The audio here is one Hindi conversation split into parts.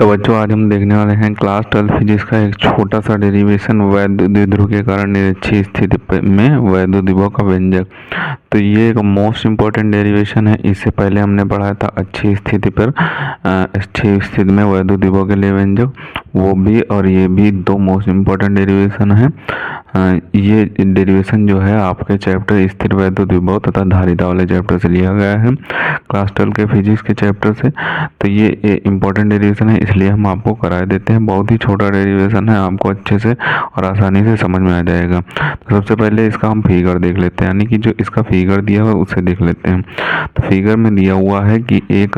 तो बच्चों आज हम देखने वाले हैं क्लास 12 फिजिक्स का एक छोटा सा डेरिवेशन वैद्युत द्विध्रुव के कारण निरक्षीय स्थिति में वैद्युत विभव का व्यंजक। तो ये एक मोस्ट इम्पॉर्टेंट डेरिवेशन है। इससे पहले हमने पढ़ा था अच्छी स्थिति पर स्थिर स्थिति में वैद्युत विभव के लिए व्यंजक, वो भी और ये भी दो मोस्ट इम्पॉर्टेंट डेरिवेशन है। ये डेरिवेशन जो है आपके चैप्टर स्थिर वैद्युत विभव तथा धारिता वाले चैप्टर से लिया गया है, क्लास 12 के फिजिक्स के चैप्टर से। तो ये इम्पोर्टेंट डेरिवेशन है, इसलिए हम आपको कराए देते हैं। बहुत ही छोटा डेरिवेशन है, आपको अच्छे से और आसानी से समझ में आ जाएगा। तो सबसे पहले इसका हम फिगर देख लेते हैं, यानी कि जो इसका फिगर दिया हुआ है उसे देख लेते हैं। तो फिगर में दिया हुआ है कि एक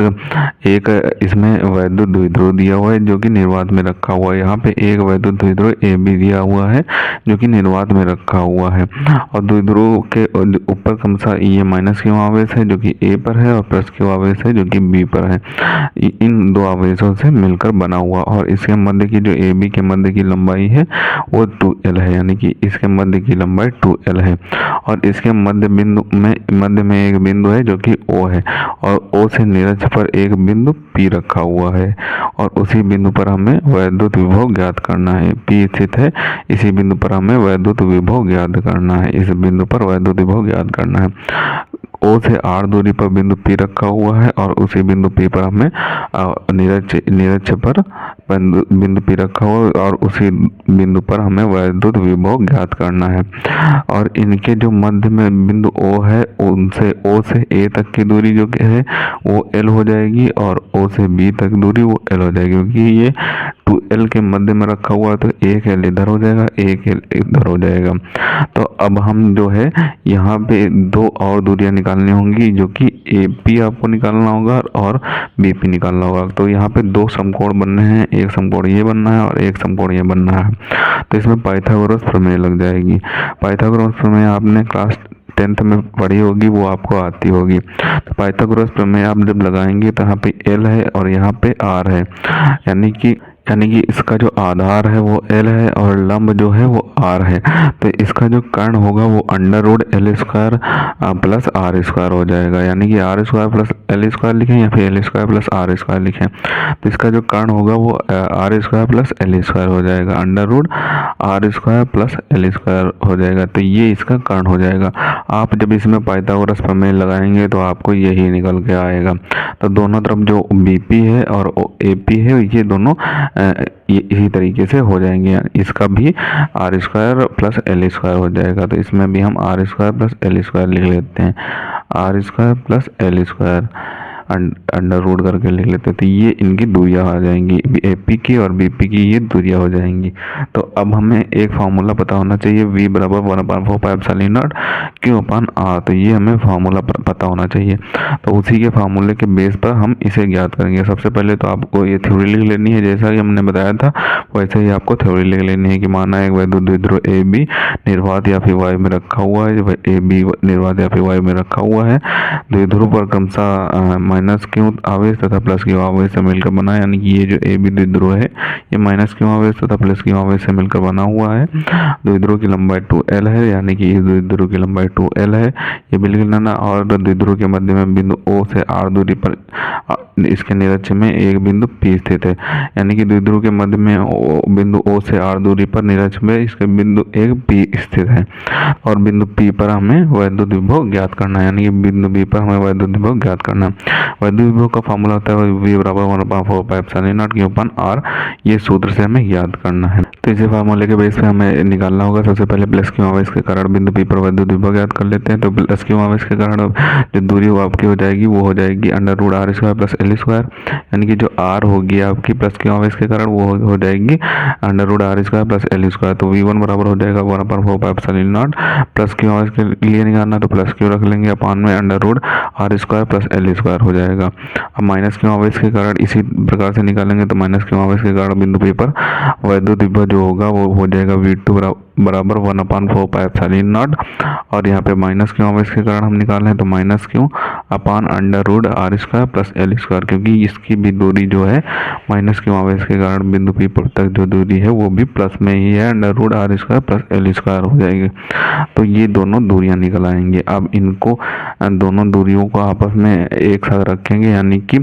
इसमें वैद्युत द्विध्रुव दिया हुआ है जो कि निर्वात में रखा हुआ है। यहाँ पे एक वैद्युत द्विध्रुव ए बी दिया हुआ है जो कि निर्वात में रखा हुआ है, और द्विध्रुव के ऊपर क्रमशः ये माइनस क्यू आवेश है जो कि ए पर है और प्लस क्यू आवेश है जो कि बी पर है। इन दो आवेशों से मिलकर बना हुआ, और इसके मध्य की जो ए बी के मध्य की लंबाई है वो 2l है, यानी कि इसके मध्य की लंबाई 2l है। और इसके मध्य में एक बिंदु है जो कि O है, और O से निरक्ष पर एक बिंदु P रखा हुआ है, और उसी बिंदु पर हमें वैद्युत विभव ज्ञात करना है। P स्थित है, इसी बिंदु पर हमें वैद्युत विभव ज्ञात करना है, इस बिंदु पर वैद्युत विभव ज्ञात करना है। O से R दूरी पर बिंदु P रखा हुआ है, और उसी बिंदु P पर हमें निरक्ष पर बिंदु P रखा हुआ है, और उसी बिंदु पर हमें वैद्युत विभव ज्ञात करना है। और इनके जो मध्य में बिंदु O है, उनसे O से A तक की दूरी जो है वो L हो जाएगी, और O से B तक दूरी वो L हो जाएगी, क्योंकि ये 2L के मध्य में रखा हुआ है। तो एक L इधर हो जाएगा, एक L इधर हो जाएगा। तो अब हम जो है यहाँ पे दो और दूरियां निकालनी होंगी, जो कि AP आपको निकालना होगा और BP निकालना होगा। तो यहाँ पे दो समकोण बनने हैं, एक समकोण ये बनना है और एक समकोण ये बनना है। तो इसमें पाइथागोरस प्रमेय लग जाएगी। पाइथागोरस प्रमेय आपने क्लास 10th में पढ़ी होगी, वो आपको आती होगी। तो पाइथागोरस प्रमेय आप जब लगाएंगे तो यहाँ पे L है और यहाँ पे R है, यानी कि इसका जो आधार है वो L है और लंब जो है वो R है। तो इसका जो कर्ण होगा वो √L² प्लस R² हो जाएगा, यानी कि R² प्लस L² लिखें या फिर L² प्लस R² लिखें। तो इसका जो कर्ण होगा वो R² प्लस L² हो जाएगा, √R² प्लस L² हो जाएगा। तो ये इसका कर्ण हो जाएगा। आप जब इसमें पाइथागोरस प्रमेय लगाएंगे तो आपको यही निकल के आएगा। तो दोनों तरफ जो BP है और AP है, ये दोनों इसी तरीके से हो जाएंगे। इसका भी R² प्लस L² हो जाएगा। तो इसमें भी हम R² प्लस L² लिख लेते हैं, R² plus L² under root करके लिख लेते हैं। तो ये इनकी दूरियां आ जाएंगी, AP की और BP की ये दूरियां हो जाएंगी। तो अब हमें एक फार्मूला पता होना चाहिए, V बराबर 1/4πε0 Q/R। तो ये हमें फार्मूला पता होना चाहिए। तो उसी के फार्मूले के बेस पर हम इसे ज्ञात करेंगे। सबसे पहले तो आपको ये थ्योरी लिख लेनी है, जैसा कि हमने बताया था वैसे ही आपको थ्योरी लिख लेनी है कि माना एक वैद्युत द्विध्रुव AB निर्वात या फिर वायु में रखा हुआ है, AB निर्वात या फिर वायु में रखा हुआ है। द्विध्रुव पर क्रमशः माइनस क्यू आवेश तथा प्लस क्यू आवेश से मिलकर बना है, यानी कि ये जो AB द्विध्रुव है ये माइनस क्यू आवेश तथा प्लस क्यू आवेश से मिलकर बना हुआ है। द्विध्रुव की लंबाई 2l है, यानी कि इस द्विध्रुव की लंबाई 2l है, ये बिल्कुल लेना। और द्विध्रुव के मध्य में बिंदु O से R दूरी पर इसके निरक्ष में एक बिंदु P स्थित है, यानी कि द्विध्रुव के मध्य में बिंदु O से R दूरी पर निरक्ष में इसके बिंदु एक P स्थित है, और बिंदु P पर हमें वैद्युत विभव ज्ञात करना है, यानी कि बिंदु B पर हमें वैद्युत विभव ज्ञात करना है। वैद्युत विभव का फॉर्मूला होता है V बराबर 1/4πε0 Q/R। ये सूत्र से हमें याद करना है। तो इसी फार्मूले के बेस पे हमें निकालना होगा। सबसे पहले प्लस क्यू आवेश के कारण बिंदु P पर वैद्युत विभव ज्ञात कर लेते हैं। तो प्लस क्यू आवेश के कारण जो दूरी वो आपकी हो जाएगी वो हो जाएगी √R² प्लस L², यानी कि जो R होगी आपकी प्लस क्यू आवेश के कारण वो हो जाएगी √R² प्लस L²। तो V1 बराबर हो जाएगा 1/4πε0। प्लस क्यू आवेश के लिए निकालना तो प्लस क्यू रख लेंगे, अपान में √R² प्लस L² हो जाएगा। अब माइनस क्यू आवेश के कारण इसी प्रकार से निकालेंगे, तो माइनस क्यू आवेश के कारण बिंदु P पर वैद्युत विभव जो होगा वो हो जाएगा V2 बराबर 1/4πε0। और यहाँ पे माइनस क्यू आवेश के कारण हम निकाल रहे हैं, तो minus Q upon under root R square plus L square, क्योंकि इसकी भी दूरी जो है माइनस क्यू आवेश के कारण बिंदु पी पर तक जो दूरी है वो भी प्लस में ही है, under root R square plus L square हो जाएगी। तो ये दोनों दूरियां निकल आएंगे। अब इनको दोनों दूरियों को आपस में एक साथ रखेंगे, यानी कि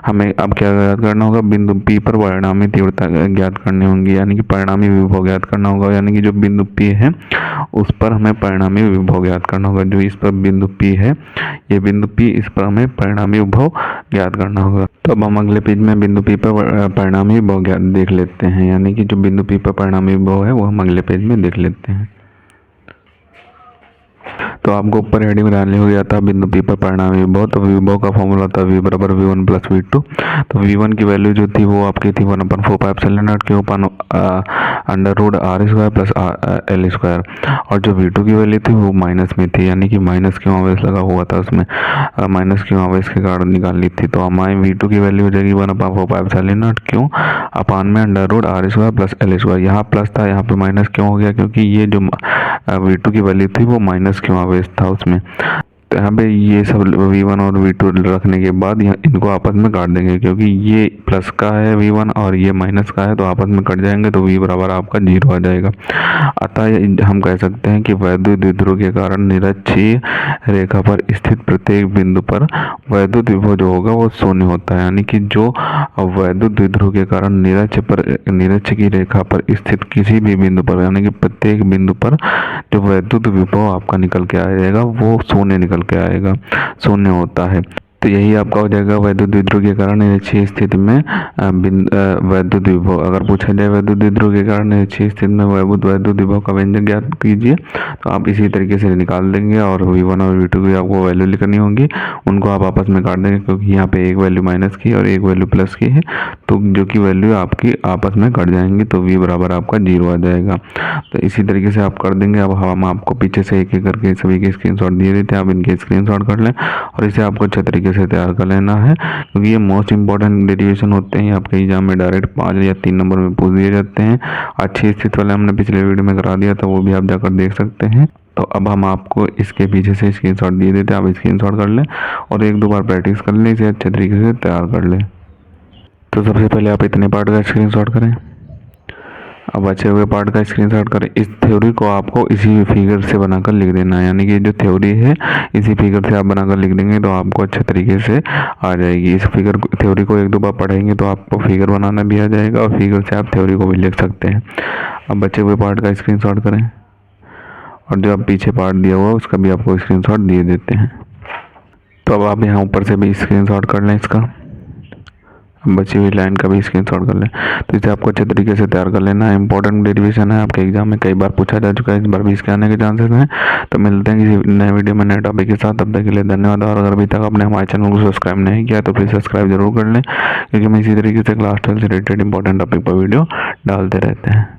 हमें अब क्या ज्ञात करना होगा, बिंदु पी पर परिणामी तीव्रता ज्ञात करनी होगी, यानी कि परिणामी विभव ज्ञात करना होगा। यानी कि जो बिंदु पी है उस पर हमें परिणामी विभव ज्ञात करना होगा। जो इस पर बिंदु पी है, ये बिंदु पी, इस पर हमें परिणामी विभव ज्ञात करना होगा। तो अब हम अगले पेज में बिंदु पी पर परिणामी विभव ज्ञात देख लेते हैं, यानी कि जो बिंदु पी पर परिणामी विभव है वो हम अगले पेज में देख लेते हैं। तो आपको ऊपर हेडिंग में डालनी होगी आता बिंदु पी पर परिणामी विभव। तो विभव का फॉर्मूला था v बराबर v1 प्लस v2। तो v1 की वैल्यू जो थी वो आपकी थी 1/4 के ऊपर under root R square plus L square, और जो v2 की वैल्यू थी वो माइनस में थी, यानी कि माइनस क्यों आवेश लगा हुआ था उसमें, माइनस क्यों आवेश के कारण निकालनी थी। तो हमारे v2 की वैल्यू हो जाएगी 1/4 क्यों अपान में under root R square plus L square. यहाँ प्लस था, यहाँ पे माइनस क्यों हो गया, क्योंकि ये जो v2 की वैल्यू थी वो माइनस क्यों आवेश था उसमें। तो यहाँ पे ये सब v1 और v2 रखने के बाद यहाँ इनको आपस में काट देंगे, क्योंकि ये प्लस का है v1 और ये माइनस का है, तो आपस में कट जाएंगे तो v बराबर आपका 0 आ जाएगा। अतः हम कह सकते हैं कि वैद्युत द्विध्रुव के कारण निरक्षीय रेखा पर स्थित प्रत्येक बिंदु पर वैद्युत विभव जो होगा वो शून्य होता है। यानी कि जो वैद्युत द्विध्रुव के कारण निरक्ष की रेखा पर स्थित किसी भी बिंदु पर, यानी कि प्रत्येक बिंदु पर जो वैद्युत विभव आपका निकल के आ जाएगा वो शून्य निकल के आएगा, शून्य होता है। तो यही आपका हो जाएगा वैद्युत द्विध्रुव के कारण निरक्षीय स्थिति में वैद्युत विभव। अगर पूछा जाए वैद्युत द्विध्रुव के कारण निरक्षीय स्थिति में वैद्युत विभव का व्यंजक ज्ञात कीजिए, तो आप इसी तरीके से निकाल देंगे और v1 और v2 की आपको वैल्यू लिखनी होगी, उनको आप आपस में काट देंगे, क्योंकि यहाँ पे एक वैल्यू माइनस की और एक वैल्यू प्लस की है, तो जो कि वैल्यू आपकी आपस में कट जाएंगी, तो v बराबर आपका 0 आ जाएगा। तो इसी तरीके से आप कर देंगे। अब हम आपको पीछे से एक एक करके सभी के स्क्रीनशॉट दिए देते हैं, आप इनके स्क्रीनशॉट कर लें और इसे आपको अच्छे तरीके से तैयार कर लेना है, क्योंकि ये मोस्ट इंपॉर्टेंट डेरिवेशन होते हैं। आपके एग्जाम में डायरेक्ट 5 या 3 नंबर में पूछ दिए जाते हैं। अच्छी स्थिति वाले हमने पिछले वीडियो में करा दिया था, वो भी आप जाकर देख सकते हैं। तो अब हम आपको इसके पीछे से स्क्रीनशॉट दिए देते हैं, आप स्क्रीनशॉट कर लें और 1-2 बार प्रैक्टिस कर लें, इसे अच्छे तरीके से तैयार कर लें। तो सबसे पहले आप इतने पार्ट का स्क्रीनशॉट करें, अब बचे हुए पार्ट का स्क्रीनशॉट करें। इस थ्योरी को आपको इसी फिगर से बनाकर लिख देना है, यानी कि जो थ्योरी है इसी फिगर से आप बनाकर लिख देंगे तो आपको अच्छे तरीके से आ जाएगी। इस फिगर थ्योरी को 1-2 बार पढ़ेंगे तो आपको फिगर बनाना भी आ जाएगा और फिगर से आप थ्योरी को भी लिख सकते हैं। अब बचे हुए पार्ट का स्क्रीनशॉट करें और जो आप पीछे पार्ट दिया हुआ उसका भी आपको स्क्रीनशॉट दिए देते हैं। तो अब आप यहाँ ऊपर से भी स्क्रीनशॉट कर लें इसका, बची हुई लाइन का भी स्क्रीनशॉट कर लें। तो इसे आपको अच्छे तरीके से तैयार कर लेना है। इंपॉर्टेंट डेरिवेशन है, आपके एग्जाम में कई बार पूछा जा चुका है, इस बार भी इसके आने के चांसेस हैं। तो मिलते हैं किसी नए वीडियो में नए टॉपिक के साथ, तब तक के लिए धन्यवाद। और अगर अभी तक आपने हमारे चैनल को सब्सक्राइब नहीं किया तो प्लीज़ सब्सक्राइब जरूर कर लें, क्योंकि हम इसी तरीके से क्लास 12 से रिलेटेड इंपॉर्टेंट टॉपिक पर वीडियो डालते रहते हैं।